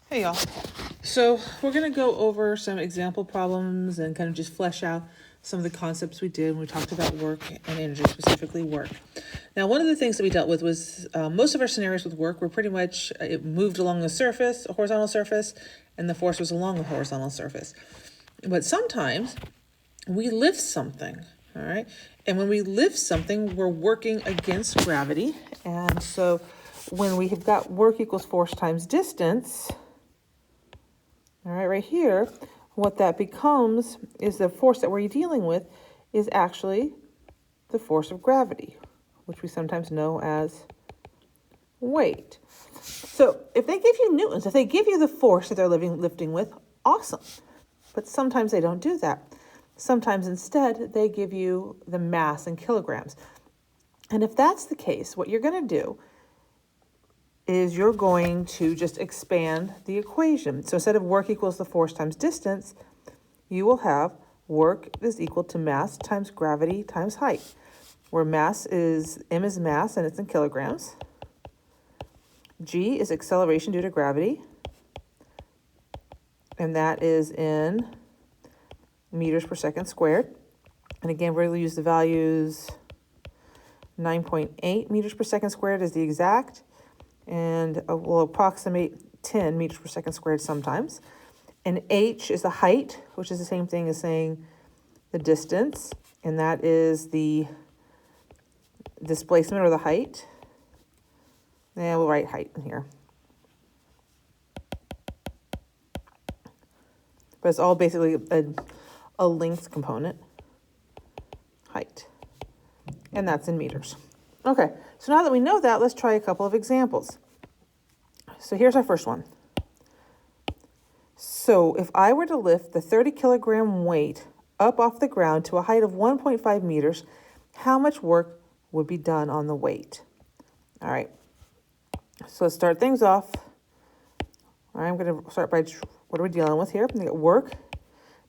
Hey y'all. So we're going to go over some example problems and kind of just flesh out some of the concepts we did when we talked about work and energy, specifically work. Now, one of the things that we dealt with was most of our scenarios with work were pretty much it moved along the surface, a horizontal surface, and the force was along the horizontal surface. But sometimes we lift something, all right? And when we lift something, we're working against gravity. And so when we have got work equals force times distance, all right, right here, what that becomes is the force that we're dealing with is actually the force of gravity, which we sometimes know as weight. So if they give you newtons, if they give you the force that they're lifting with, awesome. But sometimes they don't do that. Sometimes instead they give you the mass in kilograms. And if that's the case, what you're going to do is you're going to just expand the equation. So instead of work equals the force times distance, you will have work is equal to mass times gravity times height, where mass is, M is mass and it's in kilograms. G is acceleration due to gravity, and that is in meters per second squared. And again, we're going to use the values 9.8 meters per second squared is the exact, and we'll approximate 10 meters per second squared sometimes. And h is the height, which is the same thing as saying the distance, and that is the displacement or the height. And we'll write height in here. But it's all basically a length component, height, and that's in meters. Okay, so now that we know that, let's try a couple of examples. So here's our first one. So if I were to lift the 30 kilogram weight up off the ground to a height of 1.5 meters, how much work would be done on the weight? All right, so let's start things off. All right, I'm going to start by what are we dealing with here? We got work.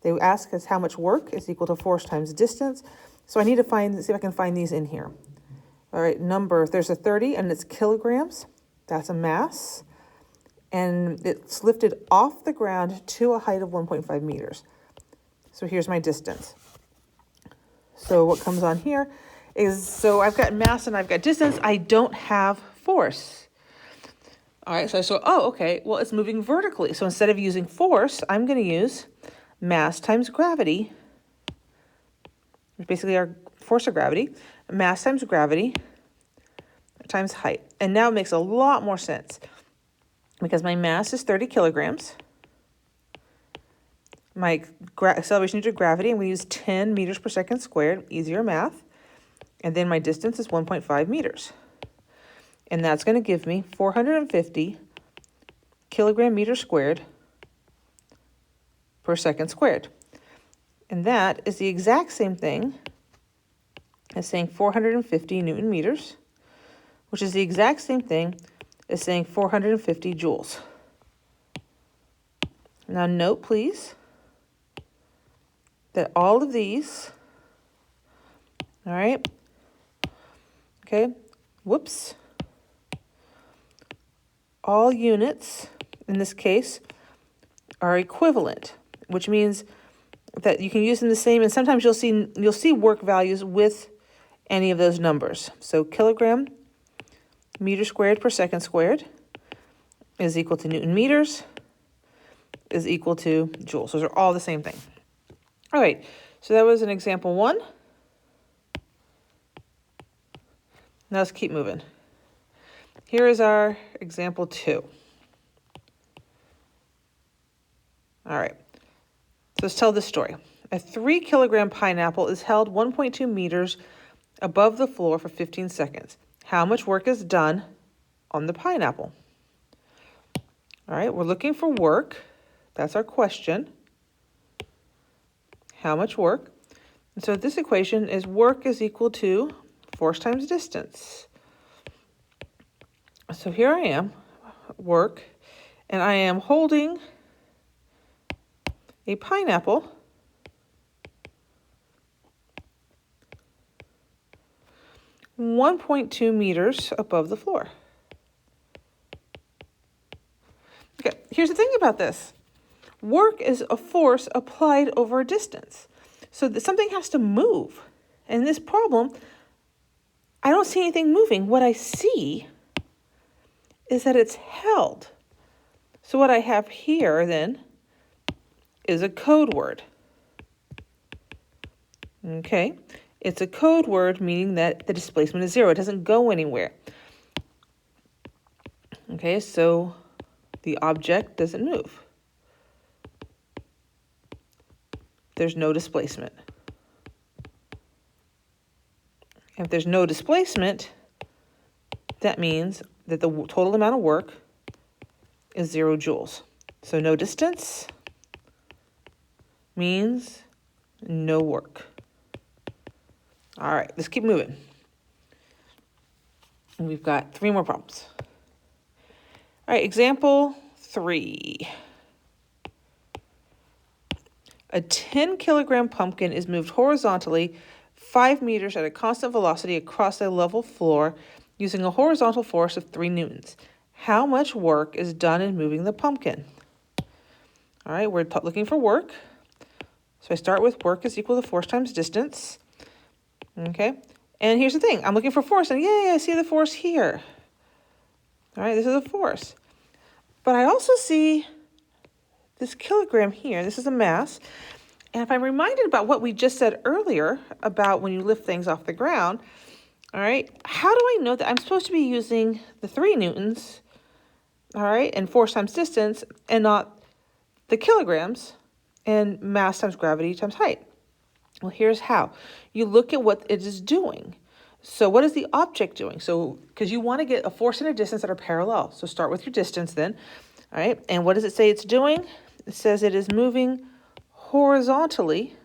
They ask us how much work is equal to force times distance. So I need to see if I can find these in here. All right, there's a 30 and it's kilograms. That's a mass. And it's lifted off the ground to a height of 1.5 meters. So here's my distance. So what comes on here is, so I've got mass and I've got distance. I don't have force. All right, so okay, well, it's moving vertically. So instead of using force, I'm going to use mass times gravity, which basically our force of gravity, mass times gravity times height. And now it makes a lot more sense because my mass is 30 kilograms. My acceleration due to gravity, I'm going to use 10 meters per second squared, easier math. And then my distance is 1.5 meters. And that's going to give me 450 kilogram meters squared per second squared. And that is the exact same thing as saying 450 Newton meters, which is the exact same thing as saying 450 joules. Now note, please, that all of these, all right, okay, whoops, all units in this case are equivalent, which means that you can use them the same, and sometimes you'll see work values with any of those numbers. So kilogram meter squared per second squared is equal to Newton meters is equal to joules. Those are all the same thing. All right, so that was an example 1. Now let's keep moving. Here is our example 2. All right, so let's tell this story. A 3 kilogram pineapple is held 1.2 meters above the floor for 15 seconds. How much work is done on the pineapple? All right, we're looking for work. That's our question. How much work? And so this equation is work is equal to force times distance. So here I am, work, and I am holding a pineapple (1.2 meters above the floor. Okay, here's the thing about this. Work is a force applied over a distance. So that something has to move. And in this problem, I don't see anything moving. What I see is that it's held. So what I have here then is a code word. Okay, it's a code word meaning that the displacement is 0. It doesn't go anywhere. Okay, so the object doesn't move. There's no displacement. If there's no displacement, that means that the total amount of work is 0 joules. So no distance means no work. All right, let's keep moving. And we've got 3 more problems. All right, example 3. A 10-kilogram pumpkin is moved horizontally 5 meters at a constant velocity across a level floor using a horizontal force of 3 newtons. How much work is done in moving the pumpkin? All right, we're looking for work. So I start with work is equal to force times distance. Okay, and here's the thing. I'm looking for force, and yay, I see the force here. All right, this is a force. But I also see this kilogram here. This is a mass. And if I'm reminded about what we just said earlier about when you lift things off the ground, all right, how do I know that I'm supposed to be using the 3 newtons, all right, and force times distance, and not the kilograms and mass times gravity times height? Well, here's how. You look at what it is doing. So what is the object doing? So, because you want to get a force and a distance that are parallel. So start with your distance then, all right? And what does it say it's doing? It says it is moving horizontally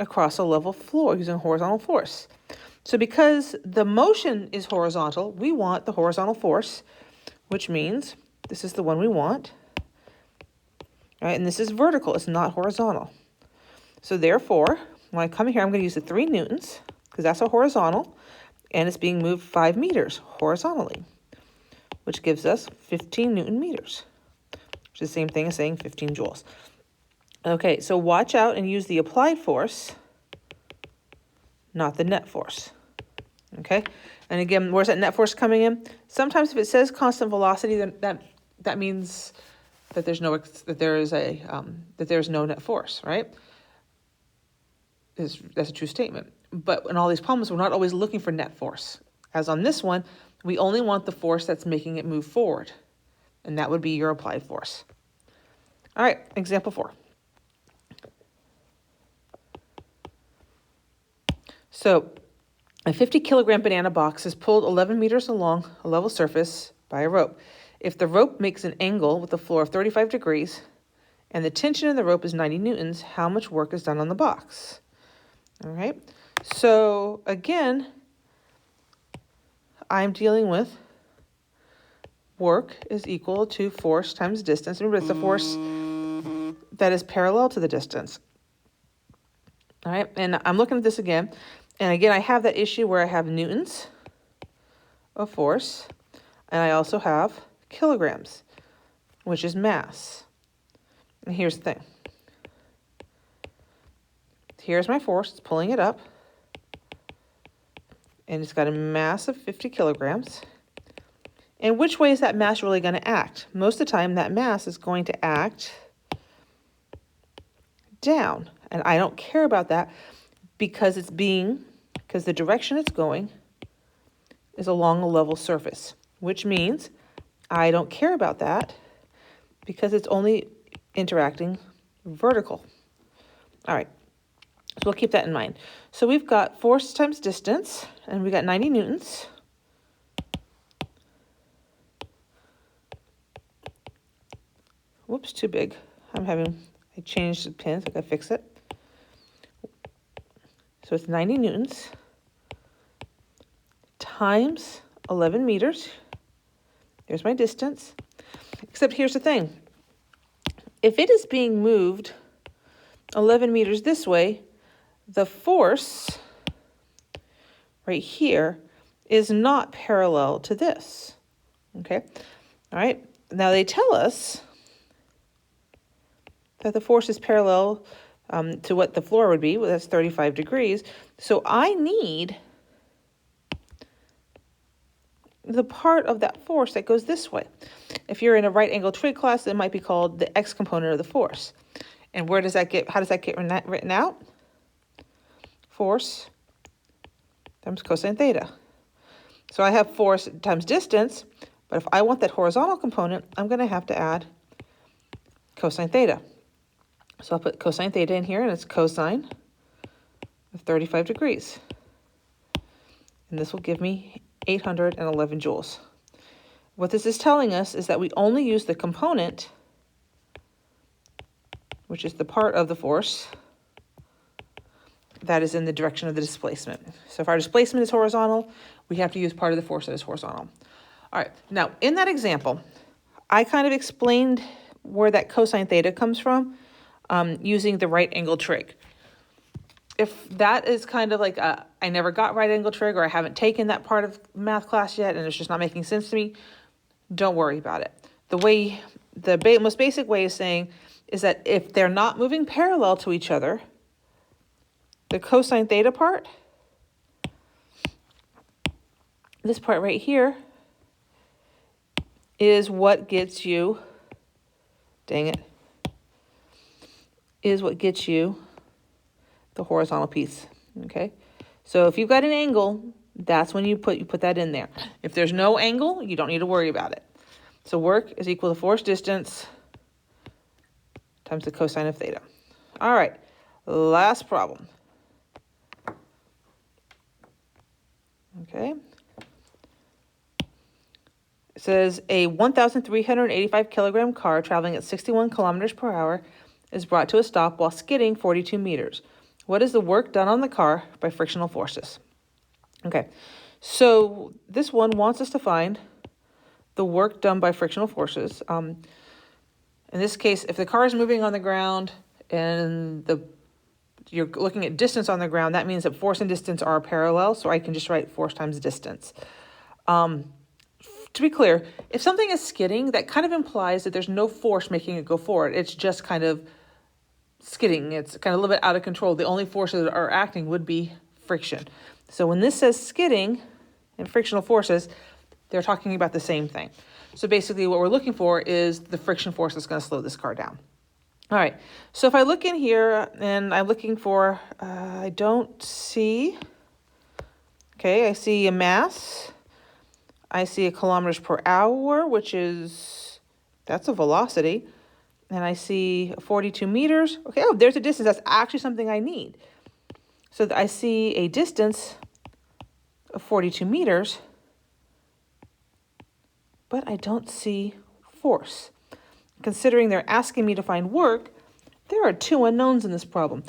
across a level floor using horizontal force. So because the motion is horizontal, we want the horizontal force, which means this is the one we want, all right? And this is vertical, it's not horizontal. So therefore, when I come here, I'm going to use the 3 newtons, because that's a horizontal, and it's being moved 5 meters horizontally, which gives us 15 newton meters, which is the same thing as saying 15 joules. Okay, so watch out and use the applied force, not the net force. Okay, and again, where's that net force coming in? Sometimes if it says constant velocity, then that means that there's no net force, right? That's a true statement. But in all these problems, we're not always looking for net force. As on this one, we only want the force that's making it move forward. And that would be your applied force. All right, example 4. So a 50-kilogram banana box is pulled 11 meters along a level surface by a rope. If the rope makes an angle with the floor of 35 degrees and the tension in the rope is 90 newtons, how much work is done on the box? All right, so again, I'm dealing with work is equal to force times distance. Remember, it's the force that is parallel to the distance. All right, and I'm looking at this again. And again, I have that issue where I have newtons of force, and I also have kilograms, which is mass. And here's the thing. Here's my force, it's pulling it up, and it's got a mass of 50 kilograms. And which way is that mass really going to act? Most of the time, that mass is going to act down, and I don't care about that because the direction it's going is along a level surface, which means I don't care about that because it's only interacting vertical. All right. So we'll keep that in mind. So we've got force times distance, and we got 90 newtons. Whoops, too big. I changed the pin, so I gotta fix it. So it's 90 newtons times 11 meters. There's my distance. Except here's the thing. If it is being moved 11 meters this way, the force right here is not parallel to this, okay? All right, Now they tell us that the force is parallel to what the floor would be. Well, that's 35 degrees. So I need the part of that force that goes this way. If you're in a right angle trig class, it might be called the x component of the force. And where does that get, how does that get written out? Force times cosine theta. So I have force times distance, but if I want that horizontal component, I'm going to have to add cosine theta. So I'll put cosine theta in here, and it's cosine of 35 degrees. And this will give me 811 joules. What this is telling us is that we only use the component, which is the part of the force that is in the direction of the displacement. So if our displacement is horizontal, we have to use part of the force that is horizontal. All right, now in that example, I kind of explained where that cosine theta comes from using the right angle trig. If that is kind of like I never got right angle trig, or I haven't taken that part of math class yet and it's just not making sense to me, don't worry about it. The most basic way of saying is that if they're not moving parallel to each other, the cosine theta part, this part right here, is what gets you, dang it, is what gets you the horizontal piece, okay? So if you've got an angle, that's when you put that in there. If there's no angle, you don't need to worry about it. So work is equal to force distance times the cosine of theta. All right, last problem. Okay. It says a 1,385 kilogram car traveling at 61 kilometers per hour is brought to a stop while skidding 42 meters. What is the work done on the car by frictional forces? Okay, so this one wants us to find the work done by frictional forces. In this case, if the car is moving on the ground and you're looking at distance on the ground, that means that force and distance are parallel, so I can just write force times distance. To be clear, if something is skidding, that kind of implies that there's no force making it go forward. It's just kind of skidding. It's kind of a little bit out of control. The only forces that are acting would be friction. So when this says skidding and frictional forces, they're talking about the same thing. So basically what we're looking for is the friction force that's going to slow this car down. All right, so if I look in here and I'm looking for, I don't see, okay, I see a mass. I see a kilometers per hour, that's a velocity. And I see 42 meters. Okay, oh, there's a distance. That's actually something I need. So I see a distance of 42 meters, but I don't see force. Considering they're asking me to find work, there are two unknowns in this problem.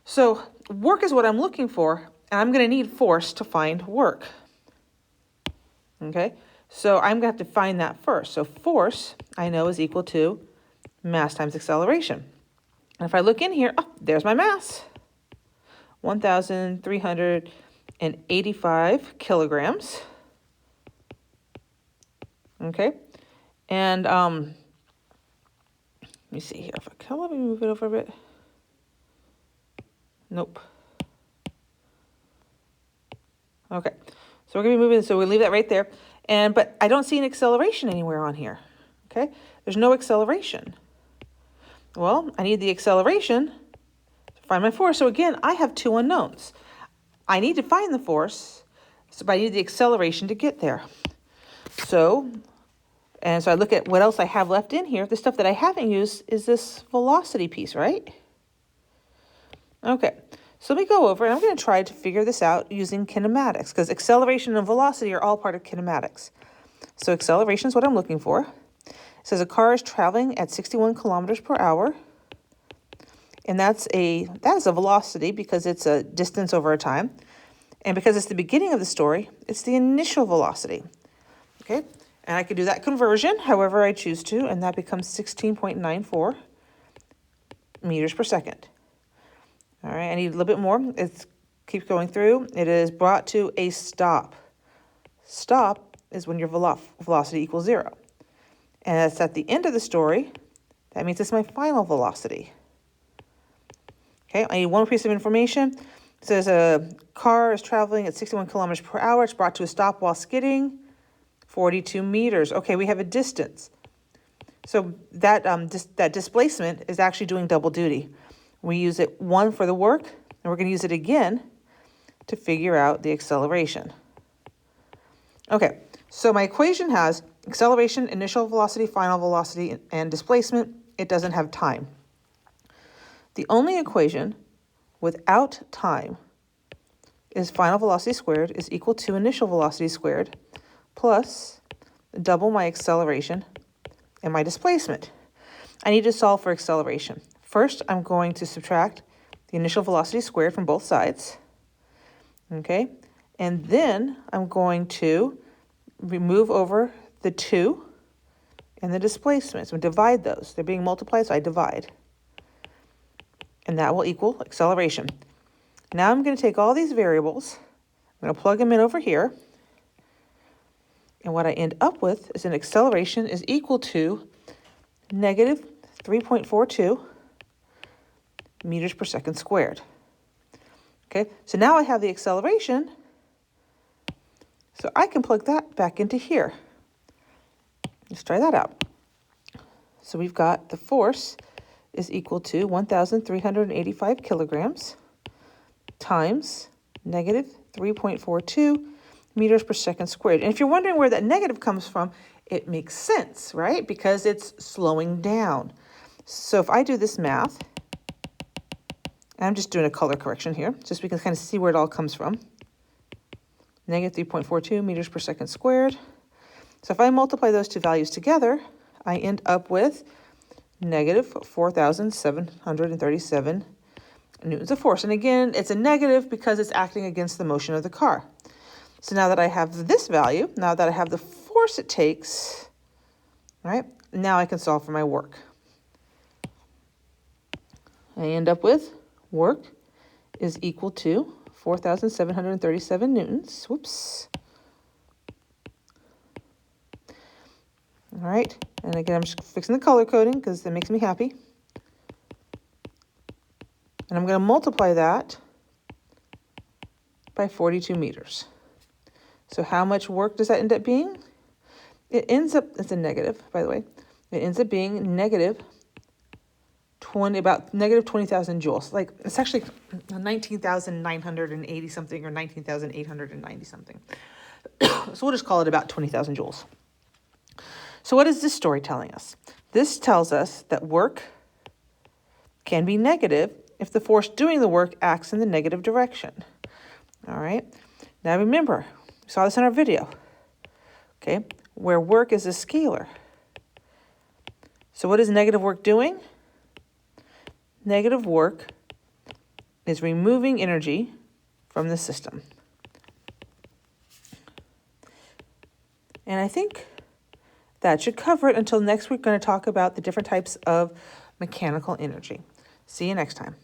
So work is what I'm looking for, and I'm going to need force to find work. Okay, so I'm going to have to find that first. So force, I know, is equal to mass times acceleration. And if I look in here, oh, there's my mass. 1,385 kilograms. Okay, and let me see here. Let me move it over a bit. Nope. Okay, so we're gonna be moving, so we'll leave that right there. But I don't see an acceleration anywhere on here. Okay, there's no acceleration. Well, I need the acceleration to find my force. So again, I have two unknowns. I need to find the force, but I need the acceleration to get there. So I look at what else I have left in here. The stuff that I haven't used is this velocity piece, right? Okay, so let me go over and I'm going to try to figure this out using kinematics, because acceleration and velocity are all part of kinematics. So acceleration is what I'm looking for. It says a car is traveling at 61 kilometers per hour. And that is a velocity because it's a distance over a time. And because it's the beginning of the story, it's the initial velocity. Okay, and I could do that conversion however I choose to, and that becomes 16.94 meters per second. All right, I need a little bit more. It keeps going through. It is brought to a stop. Stop is when your velocity equals 0. and it's at the end of the story, that means it's my final velocity. Okay, I need one piece of information. It says a car is traveling at 61 kilometers per hour. It's brought to a stop while skidding, 42 meters. Okay, we have a distance. So that, that displacement is actually doing double duty. We use it, one, for the work, and we're going to use it again to figure out the acceleration. Okay, so my equation has acceleration, initial velocity, final velocity, and displacement. It doesn't have time. The only equation without time is final velocity squared is equal to initial velocity squared plus double my acceleration and my displacement. I need to solve for acceleration. First, I'm going to subtract the initial velocity squared from both sides. Okay, and then I'm going to remove over the 2 and the displacement. So divide those. They're being multiplied, so I divide. And that will equal acceleration. Now I'm going to take all these variables, I'm going to plug them in over here, and what I end up with is an acceleration is equal to negative 3.42 meters per second squared. Okay, so now I have the acceleration, so I can plug that back into here. Let's try that out. So we've got the force is equal to 1,385 kilograms times negative 3.42 meters per second squared. And if you're wondering where that negative comes from, it makes sense, right? Because it's slowing down. So if I do this math, I'm just doing a color correction here, just so we can kind of see where it all comes from. Negative 3.42 meters per second squared. So if I multiply those two values together, I end up with negative 4,737 newtons of force. And again, it's a negative because it's acting against the motion of the car. So now that I have this value, now that I have the force it takes, right, now I can solve for my work. I end up with work is equal to 4,737 newtons. Whoops. All right, and again, I'm just fixing the color coding because that makes me happy. And I'm going to multiply that by 42 meters. So how much work does that end up being? It ends up, it's a negative, by the way. It ends up being about negative 20,000 joules. Like, it's actually 19,980 something or 19,890 something. So we'll just call it about 20,000 joules. So what is this story telling us? This tells us that work can be negative if the force doing the work acts in the negative direction. All right. Now remember, we saw this in our video, okay, where work is a scalar. So what is negative work doing? Negative work is removing energy from the system. And I think that should cover it until next week. We're going to talk about the different types of mechanical energy. See you next time.